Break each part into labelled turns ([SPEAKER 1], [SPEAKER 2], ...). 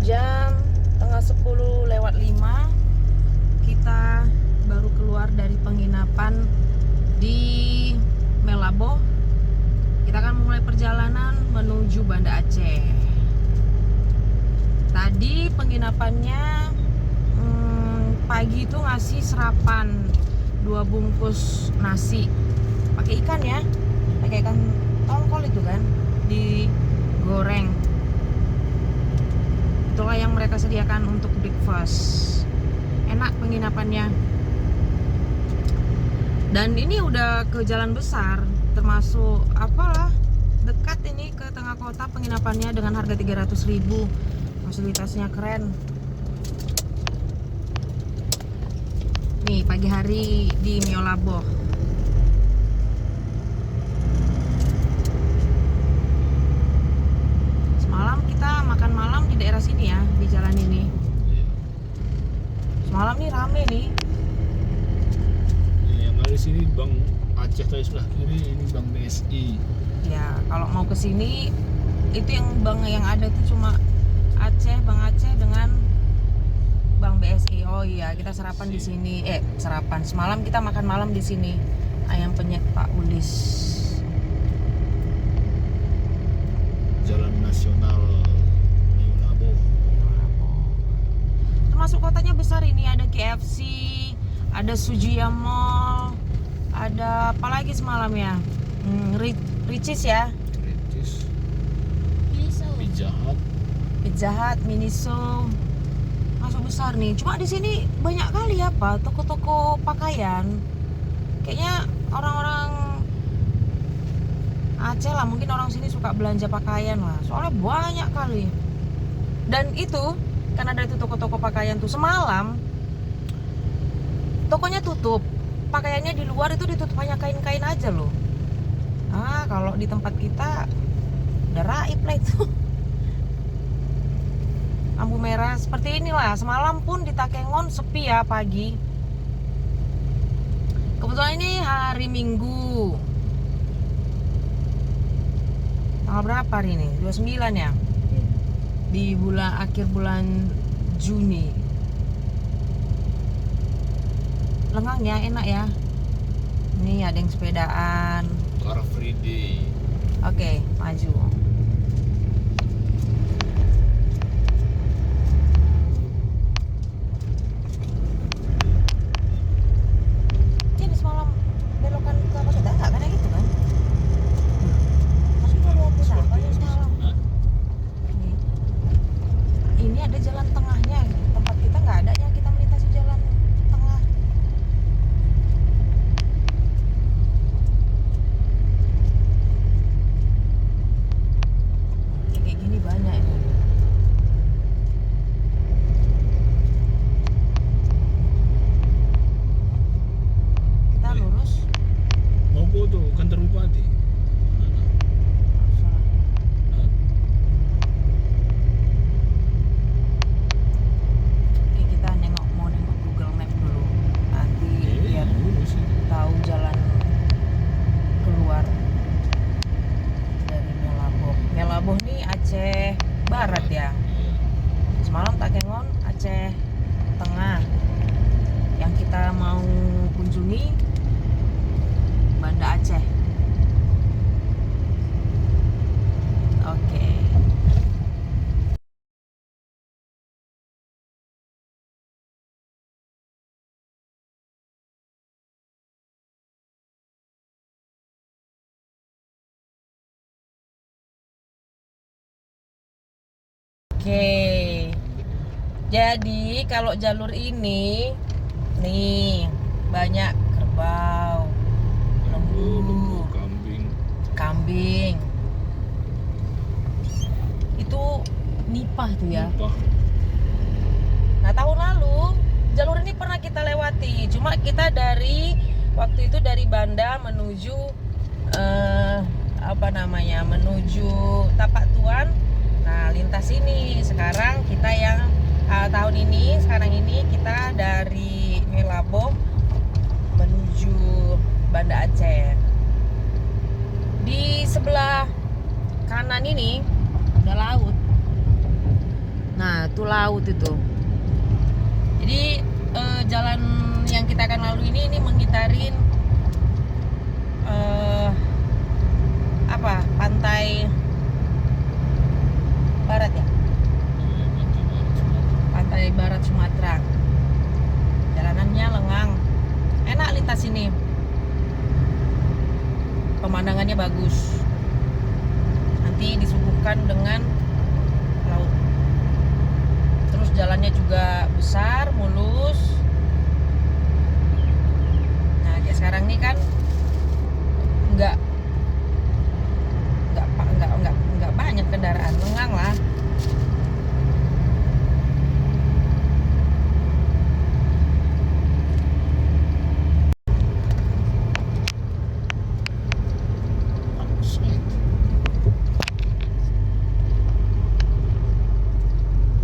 [SPEAKER 1] Jam tengah 10:05 kita baru keluar dari penginapan di Melaboh. Kita akan mulai perjalanan menuju Banda Aceh. Tadi penginapannya pagi itu ngasih serapan 2 bungkus nasi pakai ikan ya, pakai ikan tongkol itu kan, digoreng. Itulah yang mereka sediakan untuk breakfast. Enak penginapannya. Dan ini udah ke jalan besar, termasuk apalah, dekat ini ke tengah kota penginapannya dengan harga 300.000. Fasilitasnya keren. Nih pagi hari di Melaboh. Semalam kita makan malam di daerah sini ya, di jalan ini. Semalam nih rame nih.
[SPEAKER 2] Yang ada di sini Bank Aceh tadi sebelah kiri, ini Bank BSI.
[SPEAKER 1] Ya, kalau mau ke sini itu yang bank yang ada itu cuma Aceh, Bank Aceh dengan Bank BSI. Oh iya, kita sarapan di sini. Sarapan. Semalam kita makan malam di sini. Ayam penyet Pak Ulis.
[SPEAKER 2] Jalan Nasional Melaboh.
[SPEAKER 1] Termasuk kotanya besar ini, ada KFC, ada Sujiya Mall, ada apa lagi semalam ya? Ricis ya.
[SPEAKER 2] Ricis. Pizza Hut.
[SPEAKER 1] Pizza Hut, Miniso. Masuk besar nih. Cuma di sini banyak kali apa toko-toko pakaian. Kayaknya orang-orang Aceh lah, mungkin orang sini suka belanja pakaian lah. Soalnya banyak kali. Dan itu kan ada itu toko-toko pakaian tuh. Semalam tokonya tutup. Pakaiannya di luar itu ditutup hanya kain-kain aja loh. Ah, kalau di tempat kita udah raib lah itu. Lampu merah seperti inilah. Semalam pun di Takengon sepi ya pagi. Kebetulan ini hari Minggu. Tanggal berapa hari ini? 29 ya? Di akhir bulan Juni. Lengang ya, enak ya. Ini ada yang sepedaan.
[SPEAKER 2] Car Free Day.
[SPEAKER 1] Oke, maju. Jadi semalam belokan ke apa sudah enggak kan gitu kan? Masih mau ke apa ya semalam? Ini ada jalan tengahnya. Tempat kita nggak ada ya, kita melintasi jalan tengah. Kayak gini banyak ini. Kita lurus.
[SPEAKER 2] Mau foto kantor bupati. Hah?
[SPEAKER 1] Oke, kita mau nengok Google Map dulu. Nanti biar
[SPEAKER 2] Dulu sih.
[SPEAKER 1] tahu jalan keluar dari Melaboh. Melaboh nih Aceh Barat ya.
[SPEAKER 2] Iya.
[SPEAKER 1] Semalam Takengon Aceh Tengah. Yang kita mau kunjungi Banda Aceh. Oke. Oke. Jadi kalau jalur ini nih banyak kerbau, lembu,
[SPEAKER 2] Kambing.
[SPEAKER 1] kambing. Itu nipah tuh ya.
[SPEAKER 2] Apa?
[SPEAKER 1] Nah, tahun lalu jalur ini pernah kita lewati. Cuma kita waktu itu dari Banda menuju menuju Tapak Tuan. Nah, lintas ini. Sekarang kita yang sekarang ini kita dari Melaboh menuju Banda Aceh. Di sebelah kanan ini udah laut. Nah, batu laut itu. Jadi jalan yang kita akan lalui ini mengitarin pantai barat ya, pantai barat Sumatera. Jalanannya lengang, enak lintas sini, pemandangannya bagus, nanti disuguhkan dengan laut. Terus jalannya juga besar, mulus. Nah kayak sekarang nih kan nggak banyak kendaraan, lengang lah.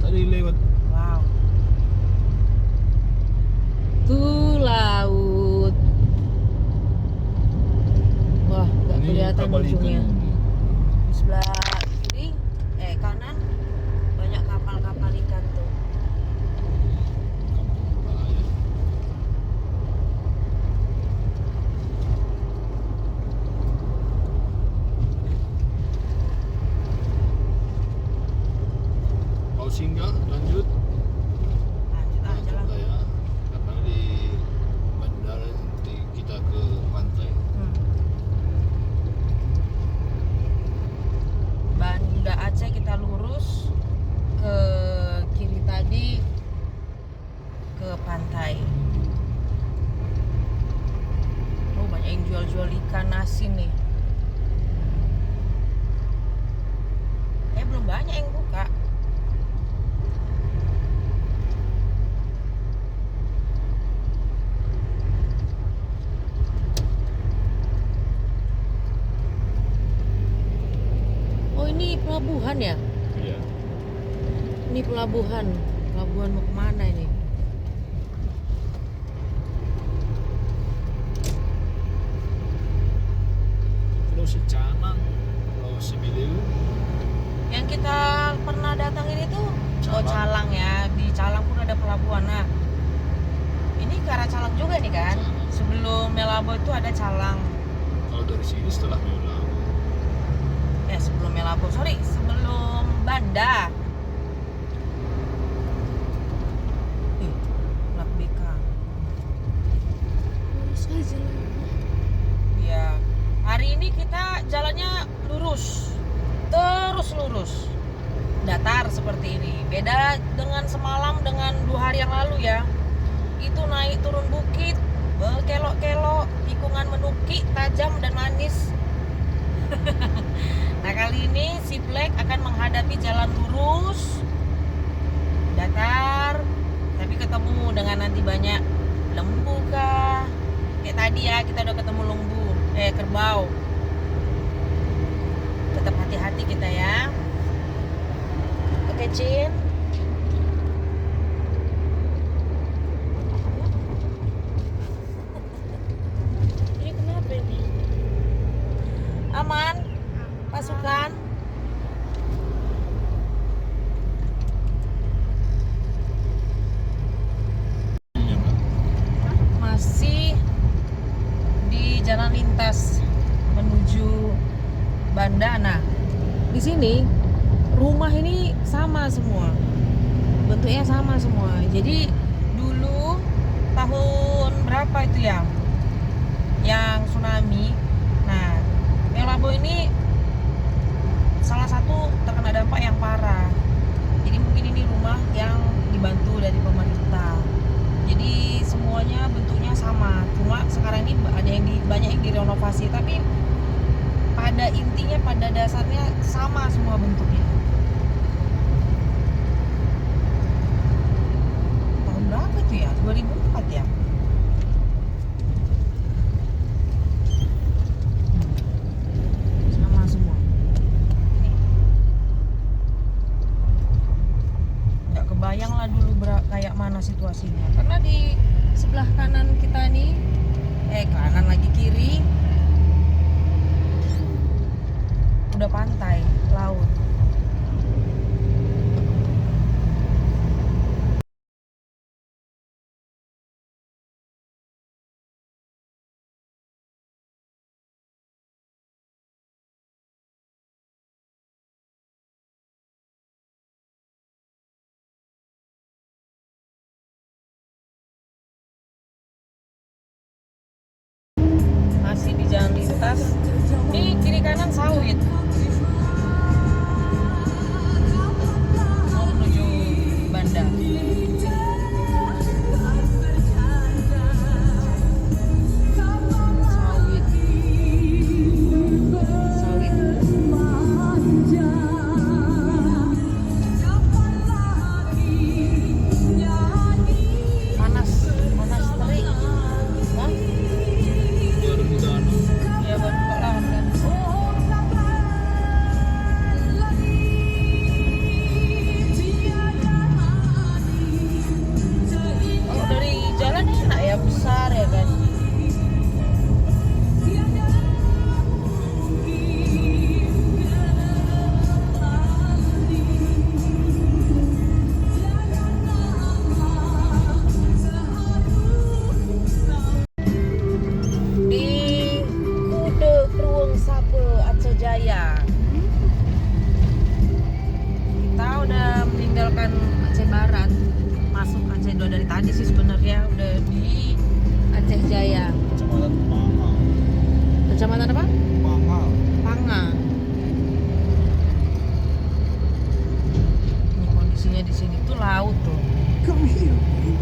[SPEAKER 2] Tadi lewat.
[SPEAKER 1] Wow. Tuh laut. Wah, nggak
[SPEAKER 2] Ini
[SPEAKER 1] kelihatan
[SPEAKER 2] kapal
[SPEAKER 1] ujungnya.
[SPEAKER 2] ikan.
[SPEAKER 1] Di sebelah kiri, kanan banyak kapal-kapal ikan tuh.
[SPEAKER 2] Kampung Bahaya. Mau singgah lanjut.
[SPEAKER 1] Lanjut aja lah.
[SPEAKER 2] Ya, karena di bandara nanti kita ke pantai.
[SPEAKER 1] Banda Aceh kita lurus ke kiri tadi ke pantai. Oh banyak yang jual-jual ikan asin nih. Belum banyak yang buka. Oh ini pelabuhan ya?
[SPEAKER 2] Iya.
[SPEAKER 1] Ini pelabuhan. Pelabuhan mau kemana ini?
[SPEAKER 2] Pulau Secanang, Pulau Sebeleu.
[SPEAKER 1] Yang kita pernah datangin itu
[SPEAKER 2] Calang.
[SPEAKER 1] Calang ya. Di Calang pun ada pelabuhan. Nah, ini ke arah Calang juga nih kan?
[SPEAKER 2] Calang.
[SPEAKER 1] Sebelum Melabo itu ada Calang.
[SPEAKER 2] Kalau dari sini setelah Melabo.
[SPEAKER 1] Sebelum Melabo, sebelum Banda. Plat BK. Lurus aja lah. Ya, hari ini kita jalannya lurus, terus lurus, datar seperti ini. Beda dengan semalam, dengan 2 hari yang lalu ya. Itu naik turun bukit, berkelok-kelok, tikungan menukik, tajam dan manis. Nah kali ini si Black akan menghadapi jalan lurus, datar, tapi ketemu dengan nanti banyak lembu kah? Kayak tadi ya kita udah ketemu kerbau. Tetap hati-hati kita ya. Oke Cin. Ini kenapa ini? Aman? Pasukan? Masih di jalan lintas menuju Banda. Nah, di sini rumah ini sama semua, bentuknya sama semua. Jadi dulu tahun berapa itu ya, yang tsunami. Nah, Melabo ini salah satu terkena dampak yang parah. Jadi mungkin ini rumah yang dibantu dari pemerintah. Jadi semuanya bentuknya sama. Cuma sekarang ini ada yang banyak yang direnovasi, tapi pada intinya, pada dasarnya sama semua bentuknya. Tahun berapa itu ya? 2004 ya? Sama semua. Nih. Nggak kebayang lah dulu kayak mana situasinya. Karena di sebelah kanan kita nih, kanan lagi kiri, udah pantai, laut. atas. Ini kiri kanan sawit. Mau menuju Banda. Sawit. Sawit. Panas, panas terik. Hah?
[SPEAKER 2] baru buka anu.
[SPEAKER 1] Ya baru buka lahan kan. Kalau dari jalan enak ya, besar ya kan. Di Kude Krueng Sape Aceh Jaya. Kita udah meninggalkan Aceh Barat, masuk Aceh dua dari tadi sih sebenarnya udah di Aceh Jaya.
[SPEAKER 2] Kecamatan Pangal.
[SPEAKER 1] Kecamatan apa?
[SPEAKER 2] Pangal.
[SPEAKER 1] Panga. Ini kondisinya di sini tuh laut tuh.
[SPEAKER 3] Come here, baby.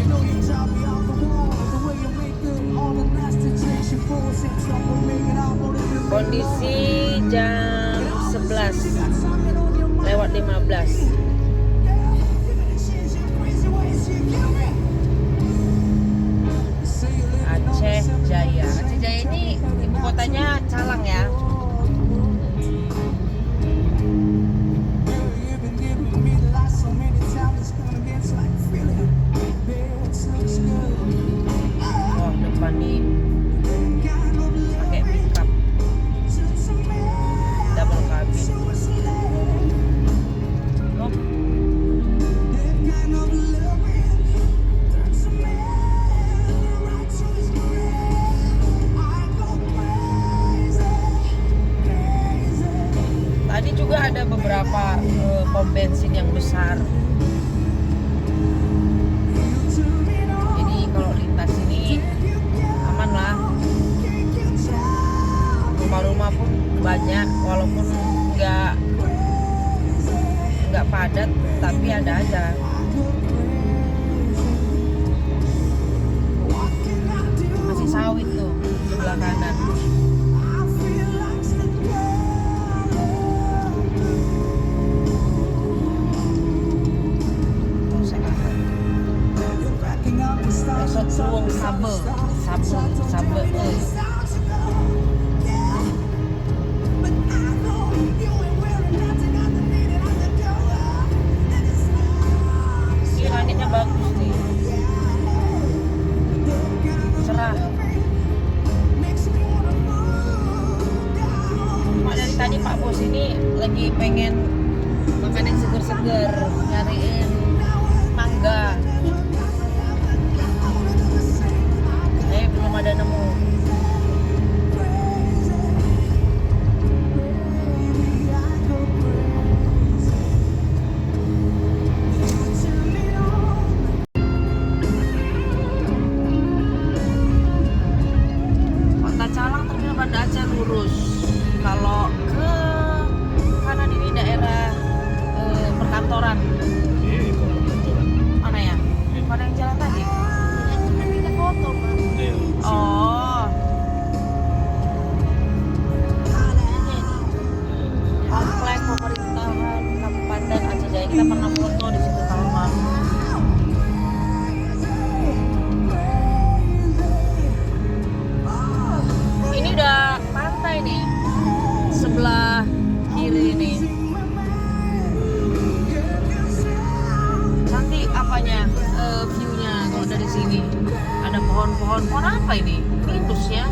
[SPEAKER 3] You know you tell me off the wall, the way you make good, all the masturbation balls and trouble making out more than you
[SPEAKER 1] Kondisi jam 11 lewat 15. Aceh Jaya. Aceh Jaya ini ibu kotanya Calang ya. Oh depan nih pakai pickup double cabin. Oh, tadi juga ada beberapa pom bensin yang besar. Jadi kalau lintas ini aman lah. Rumah-rumah pun banyak, walaupun nggak padat, tapi ada aja. Masih sawit tuh sebelah kanan. Besok Krueng Sabe, Sabe. Ini langitnya bagus nih, cerah. Cuma dari tadi Pak Bos ini lagi pengen makan yang seger-seger, nyariin mangga. Belum ada nemu. Kota Calang terminal Banda Aceh lurus. Kalau ke kanan ini daerah perkantoran. Mana ya? Mana yang jalan tadi? Kita foto, Mas. Oh. Komplek pemerintahan Kabupaten Aceh Jaya. Kita pernah foto di situ tahun lalu. Ini udah pantai nih. Sebelah kiri ini. Cantik apanya? View-nya kalau dari sini. Ada pohon-pohon. Pohon apa ini? Pinus ya?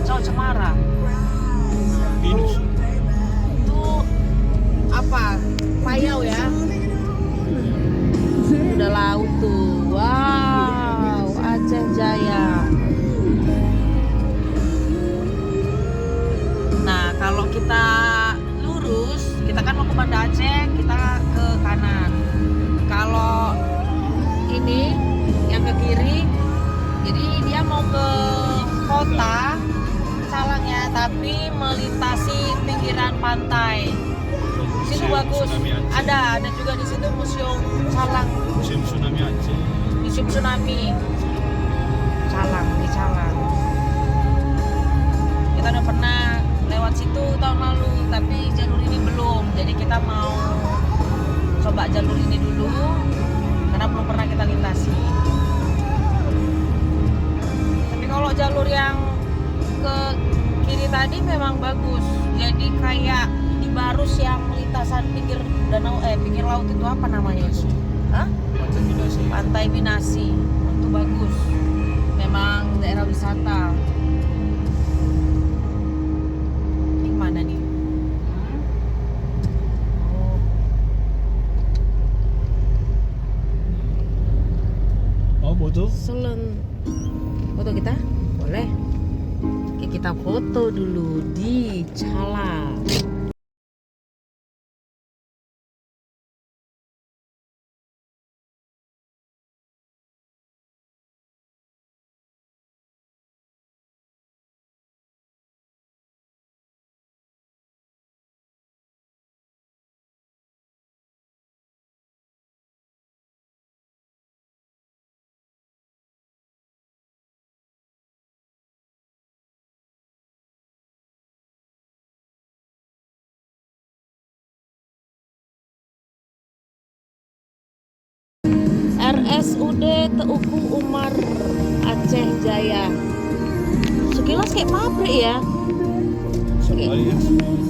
[SPEAKER 1] Cowok cemara.
[SPEAKER 2] Pinus.
[SPEAKER 1] Itu apa? Payau ya? Udah laut tuh. Wow, Aceh Jaya. Nah, kalau kita lurus, kita kan mau ke Banda Aceh, kita ke kanan. Kalau ini yang ke kiri, jadi dia mau ke kota Calang ya, tapi melintasi pinggiran pantai. Di situ bagus. Ada juga di situ museum Calang,
[SPEAKER 2] Musim Tsunami Aceh.
[SPEAKER 1] museum tsunami Calang di Calang. Kita udah pernah lewat situ tahun lalu, tapi jalur ini belum. Jadi kita mau coba jalur ini dulu karena belum pernah kita lintasi. Tapi kalau jalur yang ke kiri tadi memang bagus. Jadi kayak di Barus yang lintasan pinggir danau pinggir laut itu apa namanya itu? Hah?
[SPEAKER 2] Pantai Binasi.
[SPEAKER 1] Pantai Binasi. Itu bagus. Memang daerah wisata. Ini mana nih?
[SPEAKER 2] Oh, foto?
[SPEAKER 1] Selen. Foto kita? Boleh. Oke, kita foto dulu di Calang. RSUD Teuku Umar Aceh Jaya. Sekilas kayak pabrik ya.
[SPEAKER 2] Sekali ya.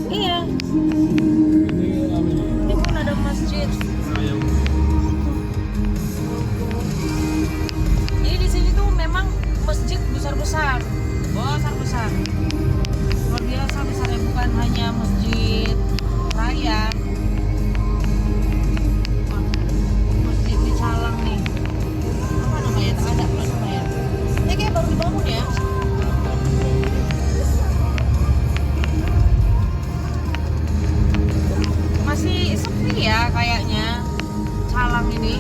[SPEAKER 1] Iya.
[SPEAKER 2] Ini apa ini?
[SPEAKER 1] Ini pun ada masjid.
[SPEAKER 2] Ayam.
[SPEAKER 1] Jadi di sini tuh memang masjid besar-besar. Besar-besar. Luar biasa besarnya, bukan hanya masjid raya. Wah, masjid di Calang nih. Apa namanya? Tak ada apa namanya. Ini kayak baru dibangun ya. Masih sepi ya kayaknya Calang ini.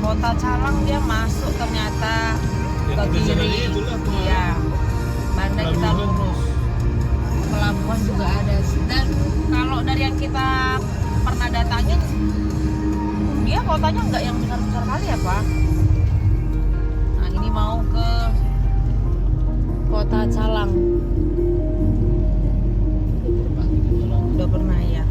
[SPEAKER 1] Kota Calang dia masuk ternyata
[SPEAKER 2] Yang
[SPEAKER 1] ke
[SPEAKER 2] kita jalan
[SPEAKER 1] kiri.
[SPEAKER 2] itulah ke
[SPEAKER 1] Iya. Banda kita
[SPEAKER 2] pelabuhan.
[SPEAKER 1] lurus. Pelabuhan juga ada. Dan kalau dari yang kita pernah datangin, dia kotanya nggak yang besar-besar kali ya Pak. Nah ini mau ke Kota Calang. Udah pernah ya.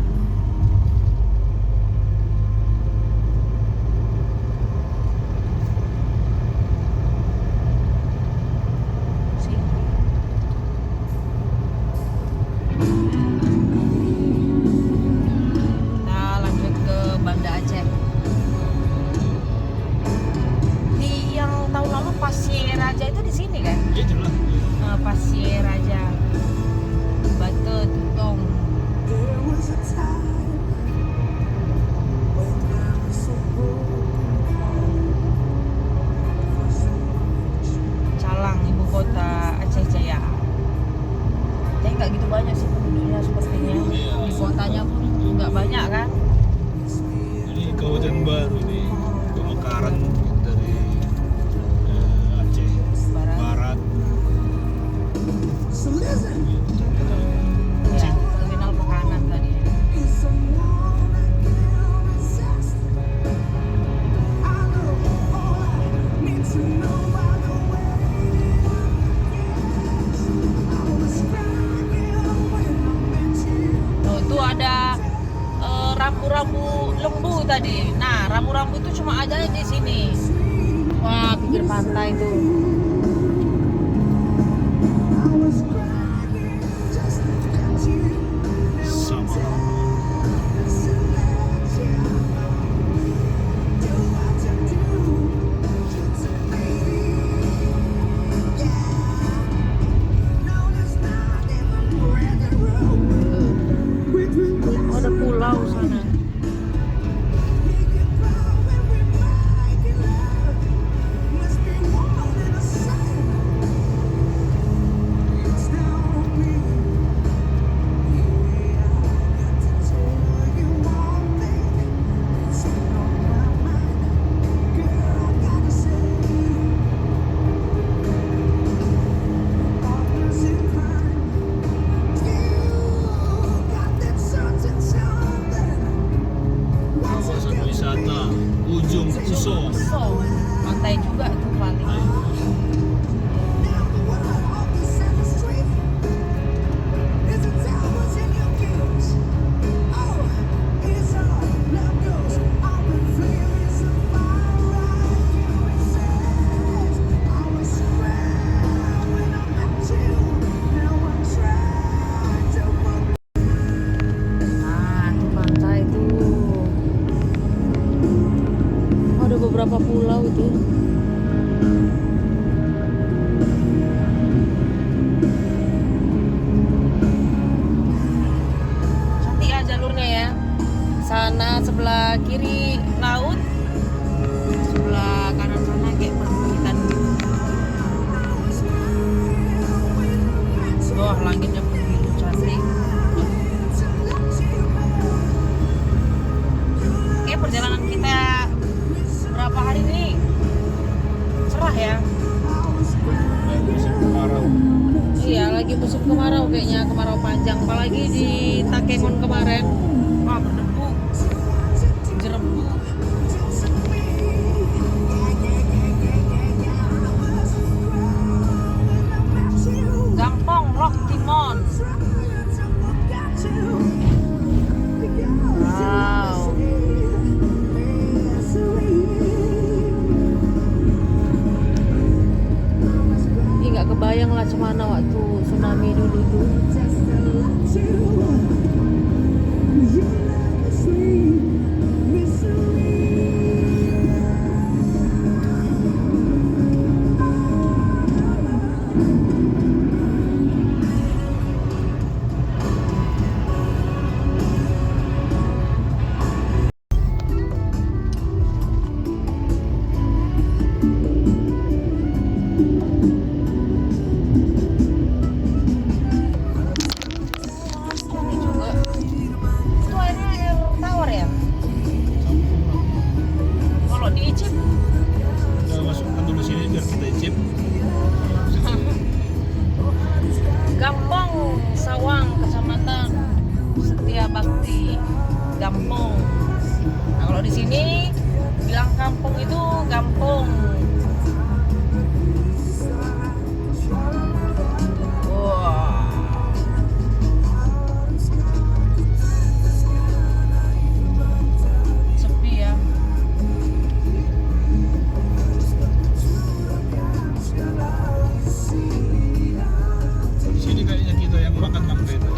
[SPEAKER 1] Kita lanjut ke Banda Aceh. Di yang tahun lalu Pasir Raja itu di sini kan?
[SPEAKER 2] Iya jelas.
[SPEAKER 1] Pasir Raja, Batu Tutong.
[SPEAKER 3] There was a time when I was so
[SPEAKER 1] Calang, ibu kota Aceh Jaya. Tapi nggak gitu banyak sih penduduknya sepertinya. Di kotanya pun nggak banyak kan?
[SPEAKER 2] Ini kawasan baru ini, pemekaran dari Aceh
[SPEAKER 1] Barat.
[SPEAKER 2] Barat.
[SPEAKER 3] So listen,
[SPEAKER 1] Ya, terminal Pekanan tadi.
[SPEAKER 3] is someone I can resist. I know all I need to know by the way it begins. I was crying when I met you.
[SPEAKER 1] Tuh, itu ada rambu-rambu lembu tadi. Nah, rambu-rambu itu cuma ada di sini. Wah, pinggir pantai tuh.
[SPEAKER 3] I was crying just to get you.
[SPEAKER 2] Sama.
[SPEAKER 3] To let you do what you do to me. Yeah. No, there's not even breathing room between
[SPEAKER 1] Oh, ada pulau sana.
[SPEAKER 3] make it proud when we make it love. Must be more than a sign.
[SPEAKER 2] wisata ujung Suso.
[SPEAKER 1] So, pantai juga tuh paling.
[SPEAKER 3] Now the word of the center street is the towers in your gates. Oh, it's all love goes. I've been feeling so far right here. It says I was surrounded when I met you. Now I'm trying to forget.
[SPEAKER 1] Nah, itu pantai tuh. Oh, ada beberapa pulau itu. Cantik ya jalurnya ya. Sana sebelah kiri laut, sebelah kanan sana kayak perbukitan. Wah, langitnya begitu cantik. Kayak perjalanan kita berapa hari ini cerah ya.
[SPEAKER 2] Musim kemarau.
[SPEAKER 1] Iya, lagi musim kemarau kayaknya, kemarau panjang. Apalagi di Takengon kemarin, wah berdebu, jerebu. Gampong Lok Timon. Wow. Ini nggak kebayang lah cemana waktu tsunami dulu tuh. Ini juga. Itu airnya air tawar ya? Kalau di Icip,
[SPEAKER 2] Kita masukkan dulu sini biar kita icip.
[SPEAKER 1] Gampong Sawang, Kecamatan Setia Bakti, Gampong. Nah, kalau di sini bilang kampung itu Gampong. Wah. Sepi ya.
[SPEAKER 2] Sini kayaknya kita yang makan mangga itu.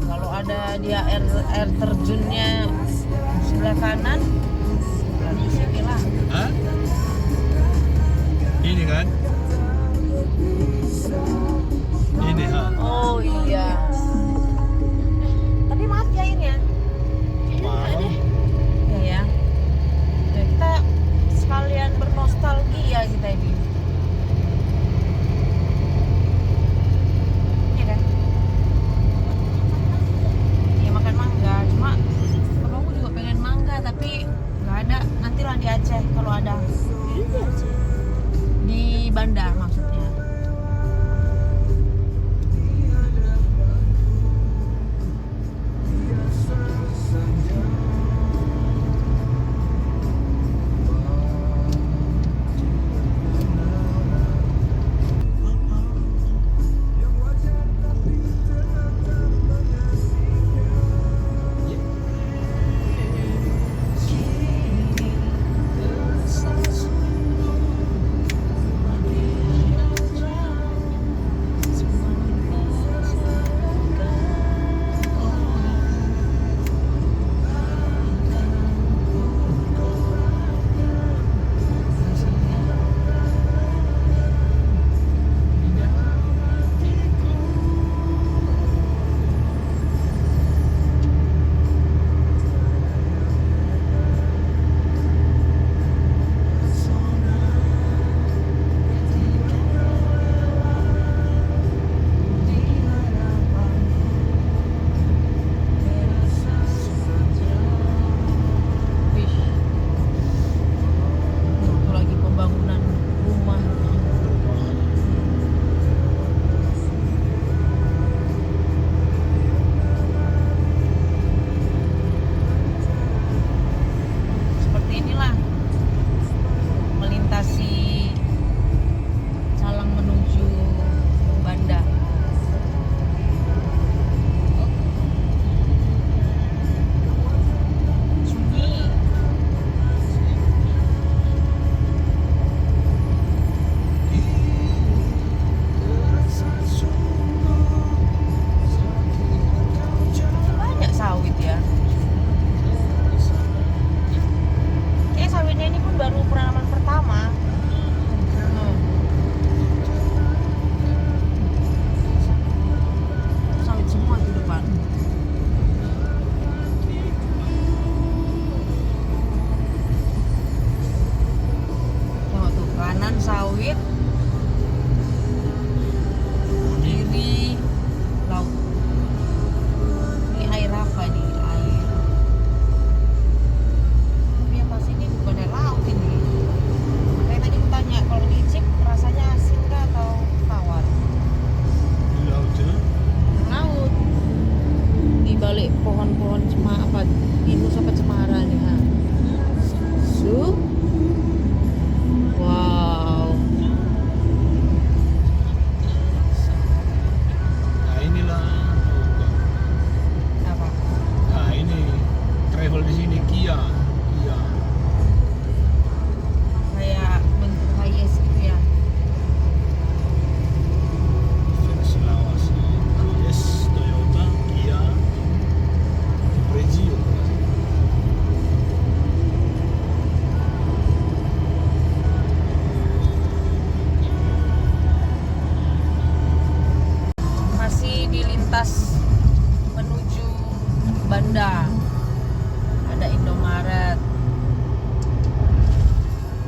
[SPEAKER 1] Kalau ada dia air terjunnya sebelah kanan, ya di sini lah.
[SPEAKER 2] Hah? Ini kan? Ini ha.
[SPEAKER 1] Oh iya. Tapi mati airnya.
[SPEAKER 2] Kemarau.
[SPEAKER 1] Iya ya. Ya, kita sekalian bernostalgia kita ini. Iya kan? Iya makan mangga, cuma kalau aku juga pengen mangga tapi nggak ada. Nanti lah di Aceh kalau ada. Di Banda maksudnya.
[SPEAKER 2] travel di sini Kia.
[SPEAKER 1] Kayak bentuk highest gitu ya.
[SPEAKER 2] Versi lawas. Yes, Toyota, Kia, Regio.
[SPEAKER 1] Masih di lintas menuju Banda. Ada Indomaret.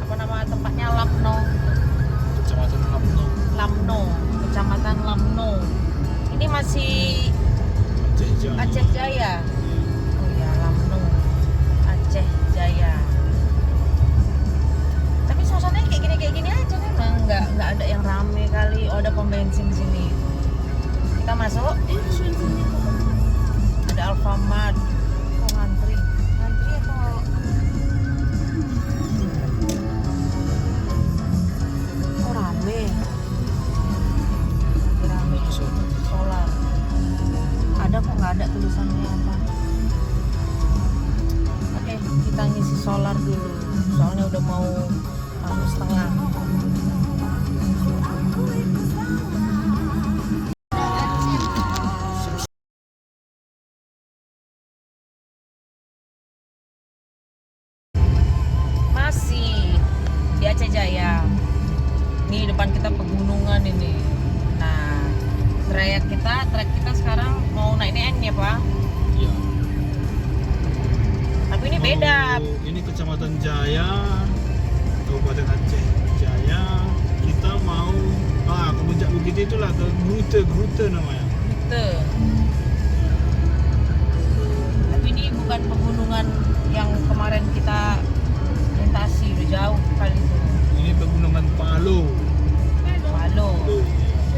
[SPEAKER 1] Apa nama tempatnya? Lamno.
[SPEAKER 2] Kecamatan Lamno,
[SPEAKER 1] Lamno, Kecamatan Lamno. Ini masih
[SPEAKER 2] Aceh Jaya.
[SPEAKER 1] Aceh Jaya. Oh ya, Lamno, Aceh Jaya. Tapi suasananya kayak gini aja memang, nggak ada yang rame kali. Oh, ada pom bensin di sini. Kita masuk. Ada Alfamart. Oh, ngantri atau oh rame. Rame. Solar. Ada kok nggak ada tulisannya apa? Oke, kita ngisi solar dulu. Soalnya udah mau masuk setengah. Masih di Aceh Jaya. Nih depan kita pegunungan ini. Nah, trek kita sekarang mau naik N ya Pak.
[SPEAKER 2] Iya.
[SPEAKER 1] Tapi ini beda.
[SPEAKER 2] Ini Kecamatan Jaya, Kabupaten Aceh Jaya. Kita mau ke puncak bukit itulah, ke Grute namanya.
[SPEAKER 1] Gitu. Tapi ini bukan pegunungan yang kemarin kita lintasi, udah jauh kali itu.
[SPEAKER 2] Ini pegunungan Palo.
[SPEAKER 1] Palo.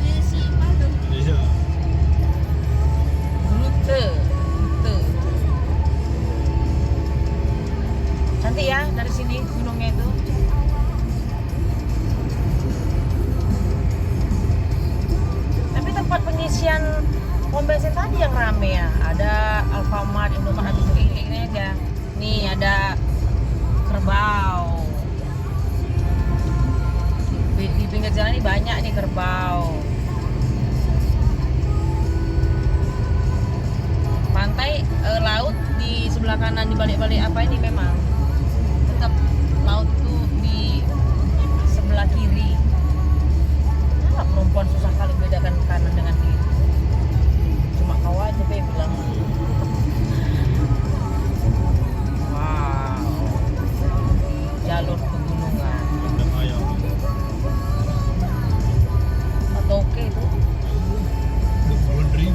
[SPEAKER 2] Indonesia.
[SPEAKER 1] Grute. Cantik ya dari sini gunungnya itu. Tapi tempat pengisian pom bensin tadi yang rame ya. Ada Alfamart, Indomaret, habis ini aja. Nih ada kerbau. Di pinggir jalan ini banyak nih kerbau. Pantai, laut di sebelah kanan, di balik-balik apa ini memang tetap laut itu di sebelah kiri. Kenapa perempuan susah kali bedakan kanan dengan kiri? Cuma kau aja Be bilang. Wow, jalur pegunungan.
[SPEAKER 2] Kandang ayam.
[SPEAKER 1] Atau oke itu.
[SPEAKER 2] 20.000.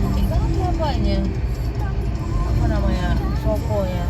[SPEAKER 1] Cantik banget ya apanya. Apa namanya? Soponya.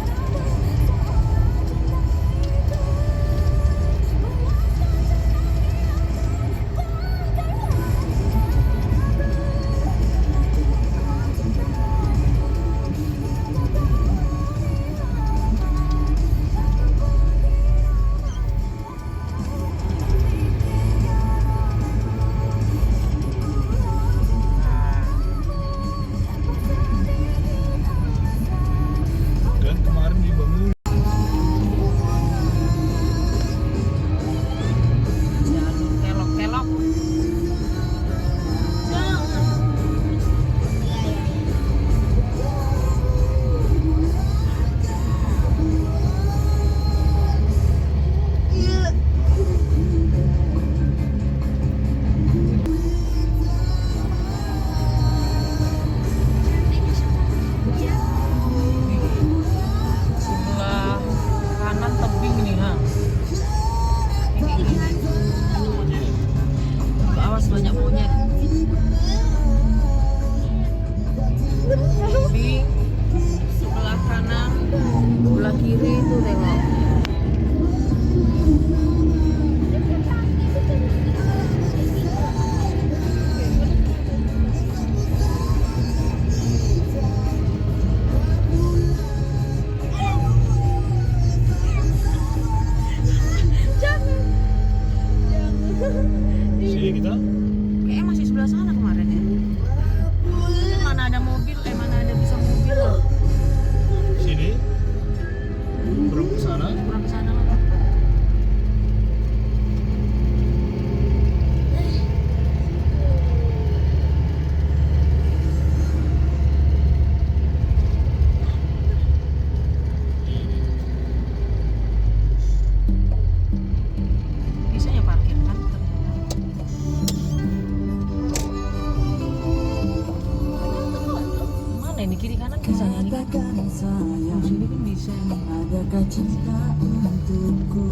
[SPEAKER 1] bisa nyanyi kan?
[SPEAKER 3] Katakan sayang,
[SPEAKER 1] Di sini kan bisa nih.
[SPEAKER 3] adakah cinta untukku?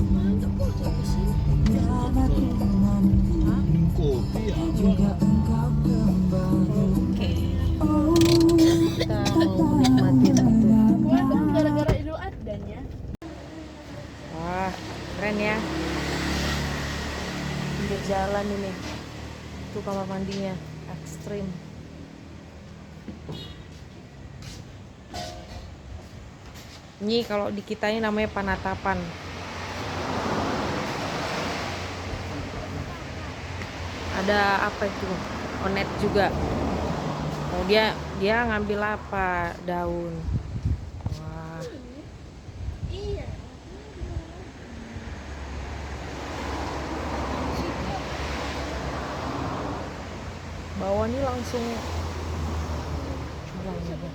[SPEAKER 3] Dan aku nanti
[SPEAKER 1] Hah?
[SPEAKER 2] Minum kopi ya.
[SPEAKER 3] jika engkau kembali.
[SPEAKER 1] Oke.
[SPEAKER 3] Oh,
[SPEAKER 1] Kita mau menikmati itu.
[SPEAKER 4] Kan gara-gara Idul Adhanya.
[SPEAKER 1] Wah, keren ya. Pinggir jalan ini. Tuh kamar mandinya, ekstrim. Ini kalau di kita ini namanya Panatapan. Ada apa itu? Onet juga. Oh, dia ngambil apa? Daun. Wah.
[SPEAKER 4] Iya.
[SPEAKER 1] Bawah ini langsung jurang juga.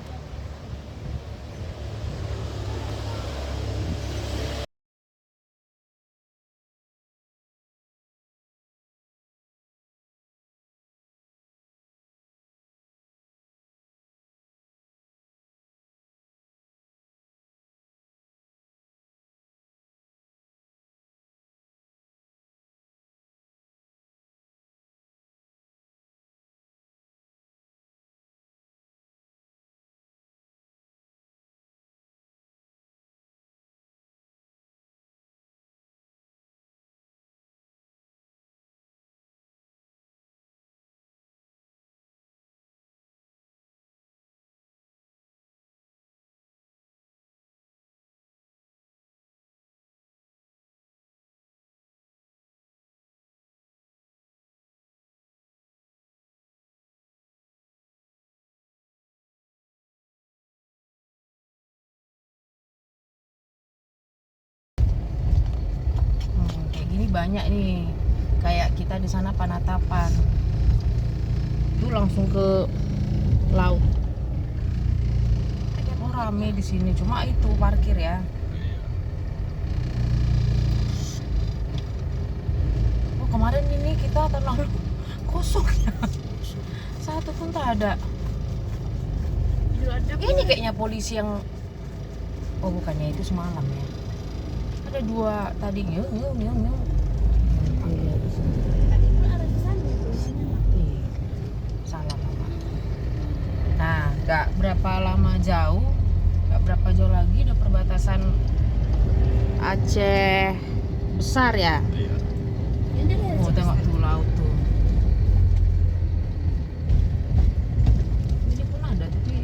[SPEAKER 1] Kayak gini banyak nih. Kayak kita di sana Panatapan. Itu langsung ke laut. Oh, rame di sini. Cuma itu parkir ya. Oh, kemarin ini kita tahun lalu kosong ya. Satu pun tak ada.
[SPEAKER 4] Idul Adha.
[SPEAKER 1] Ini kayaknya polisi yang oh bukannya itu semalam ya. Ada dua tadi ngeung.
[SPEAKER 4] Tadi pun ada di sana tulisannya.
[SPEAKER 1] Ih, salah mama. Nah, nggak berapa jauh lagi udah perbatasan Aceh besar ya.
[SPEAKER 2] Iya.
[SPEAKER 4] Ini dari
[SPEAKER 1] Oh, tengok tuh laut tuh. Ini pun ada tapi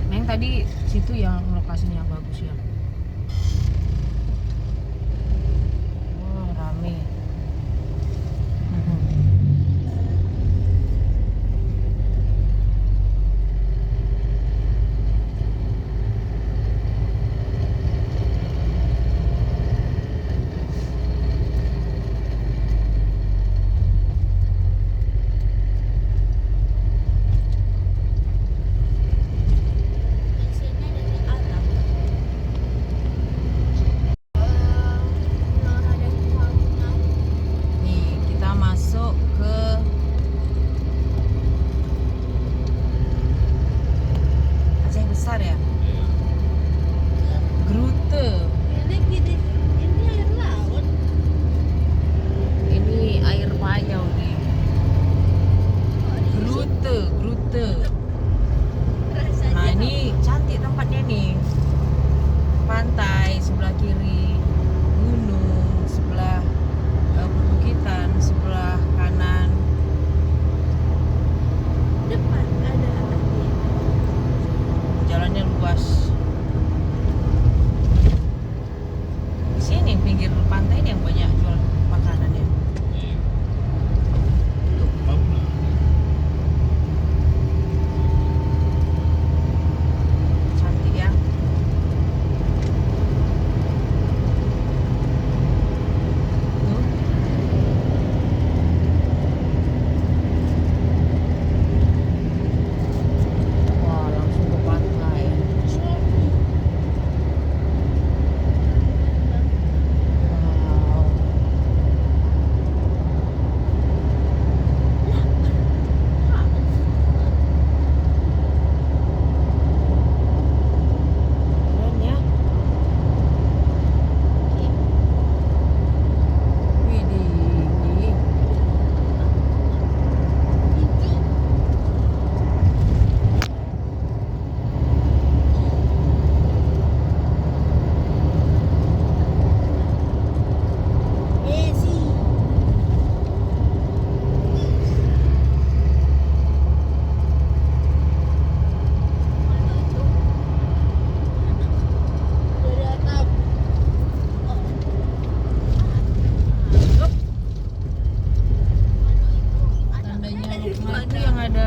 [SPEAKER 1] yang tadi situ yang lokasinya bagus ya. Wah, rame.
[SPEAKER 4] Biasanya dari Arab.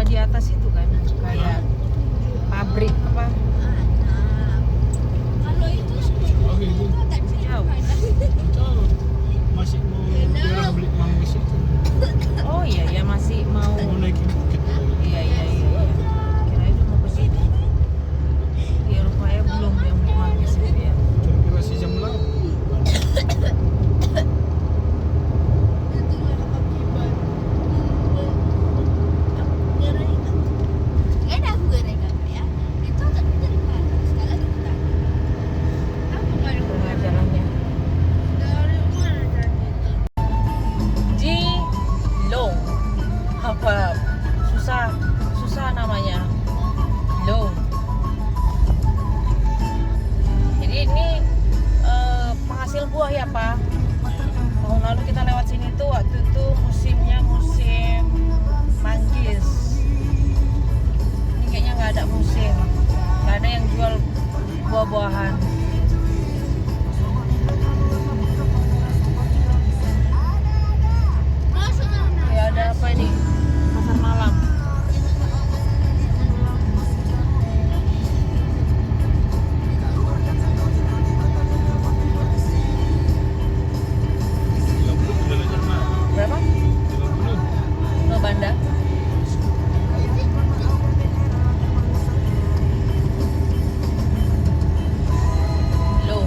[SPEAKER 1] di atas itu kan kayak pabrik apa.
[SPEAKER 4] Kalau itu
[SPEAKER 2] Oke itu
[SPEAKER 4] tak
[SPEAKER 1] Jauh.
[SPEAKER 2] kita masih mau daerah beli mango situ.
[SPEAKER 1] Oh iya ya masih mau.
[SPEAKER 2] Mau naikin bukit lagi.
[SPEAKER 1] Iya. Kirain udah mau ke situ. Ya rupanya belum yang beli manggis itu ya.
[SPEAKER 2] Kira-kira sih jam 8.
[SPEAKER 1] Tengah jalannya. Jilong. Apa? Susah namanya. Long. Jadi ini penghasil buah ya Pak. Tahun lalu kita lewat sini tuh waktu itu musimnya musim manggis. Ini kayaknya nggak ada musim, nggak ada yang jual buah-buahan. Ya ada apa ini? Pasar malam. Berapa?
[SPEAKER 2] 30.
[SPEAKER 1] No Banda. Low.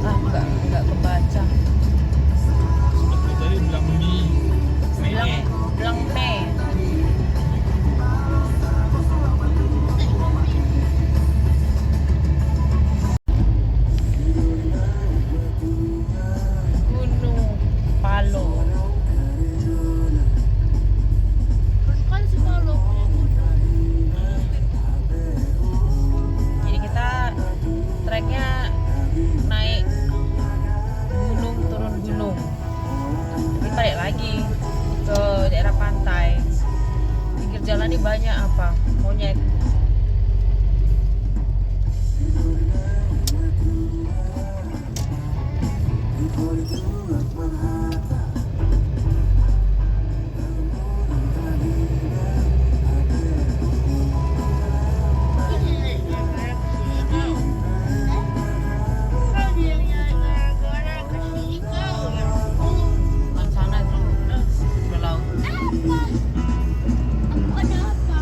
[SPEAKER 1] Gampang. Enggak kebaca.
[SPEAKER 2] Tadi bilang mie.
[SPEAKER 1] Bilang meh. Gunung Palo. Jadi kita treknya naik gunung turun gunung. Tapi balik lagi ke daerah pantai. Pinggir jalan ini banyak apa? Monyet. Kan sana itu ke laut.
[SPEAKER 4] Aku ada apa?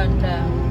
[SPEAKER 1] Belanda.